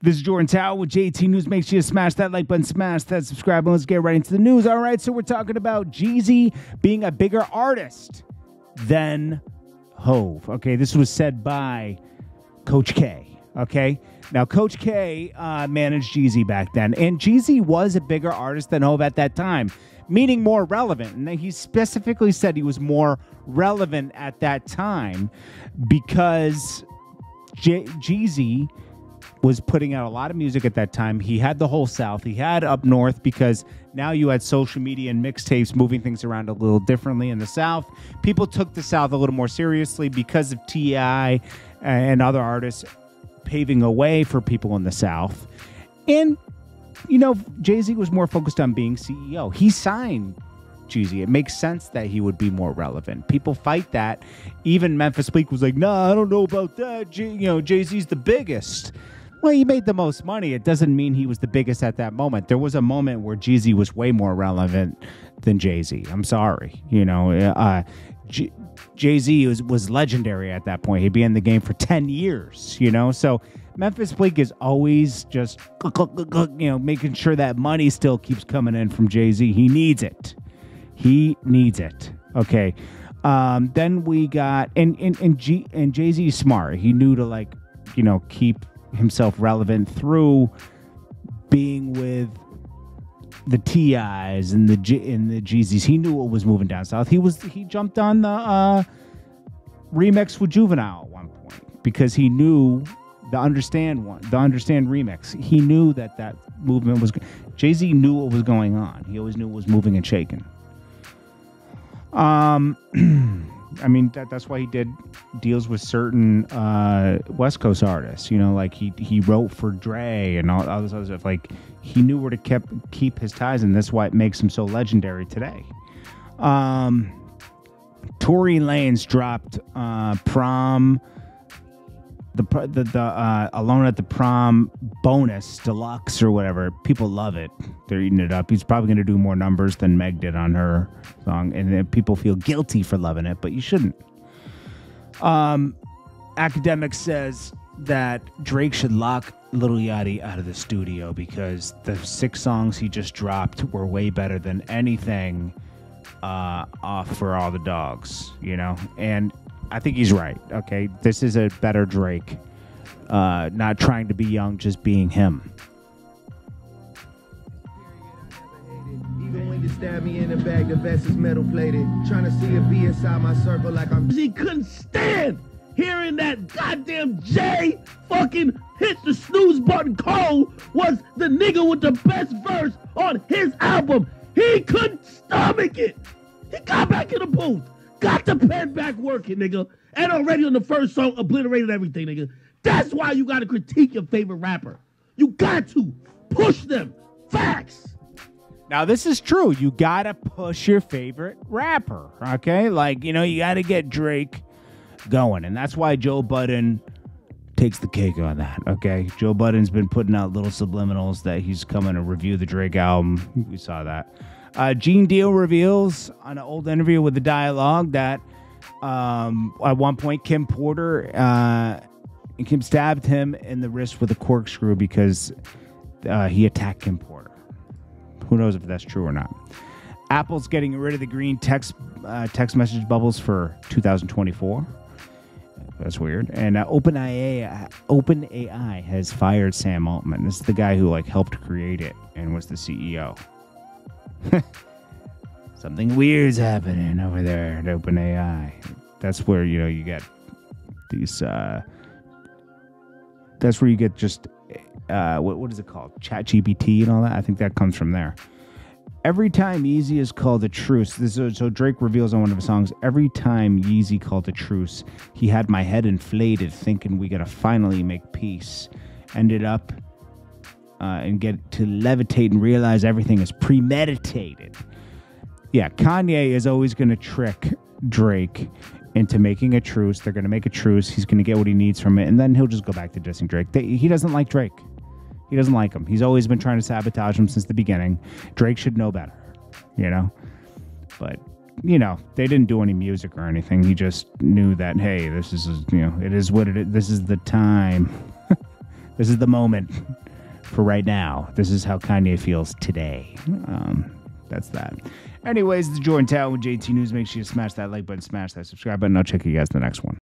This is Jordan Tower with JT News. Make sure you smash that like button, smash that subscribe button. Let's get right into the news. All right, so we're talking about Jeezy being a bigger artist than Hove. Okay, this was said by Coach K. Okay, now Coach K managed Jeezy back then, and Jeezy was a bigger artist than Hove at that time, meaning more relevant. And he specifically said he was more relevant at that time because Jeezy was putting out a lot of music at that time. He had the whole South. He had up north because now you had social media and mixtapes moving things around a little differently in the South. People took the South a little more seriously because of T.I. and other artists paving a way for people in the South. And, you know, Jay-Z was more focused on being CEO. He signed Jeezy. It makes sense that he would be more relevant. People fight that. Even Memphis Bleak was like, nah, I don't know about that. Jay-Z's the biggest. Well, he made the most money. It doesn't mean he was the biggest at that moment. There was a moment where Jeezy was way more relevant than Jay-Z. I'm sorry. Jay-Z was legendary at that point. He'd be in the game for 10 years, So Memphis Bleak is always just, making sure that money still keeps coming in from Jay-Z. He needs it. He needs it. Okay. Then we got, and Jay-Z is smart. He knew to keep himself relevant through being with the T.I.s and the Jeezys. He knew what was moving down south. He jumped on the remix with Juvenile at one point because he knew the Understand remix. He knew that movement was. Jay-Z knew what was going on. He always knew it was moving and shaking. That's why he did deals with certain West Coast artists. He wrote for Dre and all this other stuff. Like, he knew where to keep his ties, and that's why it makes him so legendary today. Tory Lanez dropped Prom, the Alone at the Prom bonus deluxe or whatever. People love it. They're eating it up. He's probably going to do more numbers than Meg did on her song, and then people feel guilty for loving it, but you shouldn't. Academic says that Drake should lock Lil Yachty out of the studio because the 6 songs he just dropped were way better than anything off For All the Dogs, and I think he's right. Okay, this is a better Drake, not trying to be young, just being him. Even when you stab me in the back, the vest is metal plated. Trying to see a V inside my circle like I'm. He couldn't stand hearing that goddamn Jay fucking hit the snooze button. Cole was the nigga with the best verse on his album. He couldn't stomach it. He got back in the booth. Got the pen back working, nigga. And already on the first song, obliterated everything, nigga. That's why you got to critique your favorite rapper. You got to push them. Facts. Now, this is true. You got to push your favorite rapper, okay? You got to get Drake going. And that's why Joe Budden takes the cake on that, okay? Joe Budden's been putting out little subliminals that he's coming to review the Drake album. We saw that. Gene Deal reveals on an old interview with The Dialogue that at one point Kim stabbed him in the wrist with a corkscrew because he attacked Kim Porter. Who knows if that's true or not. Apple's getting rid of the green text message bubbles for 2024. That's weird. And OpenAI has fired Sam Altman. This is the guy who helped create it and was the CEO. Something weird's happening over there at OpenAI. That's where you get these. That's where you get just what is it called? ChatGPT and all that. I think that comes from there. Every time Yeezy is called a truce, so Drake reveals on one of his songs. Every time Yeezy called a truce, he had my head inflated, thinking we gotta finally make peace. Ended up. And get to levitate and realize everything is premeditated. Yeah, Kanye is always going to trick Drake into making a truce. They're going to make a truce. He's going to get what he needs from it, and then he'll just go back to dissing Drake. He doesn't like Drake. He doesn't like him. He's always been trying to sabotage him since the beginning. Drake should know better, But, they didn't do any music or anything. He just knew that, hey, this is, it is what it is. This is the time. This is the moment for right now. This is how Kanye feels today. That's that. Anyways, the Jordan Town with JT News. Make sure you smash that like button, smash that subscribe button. I'll check you guys in the next one.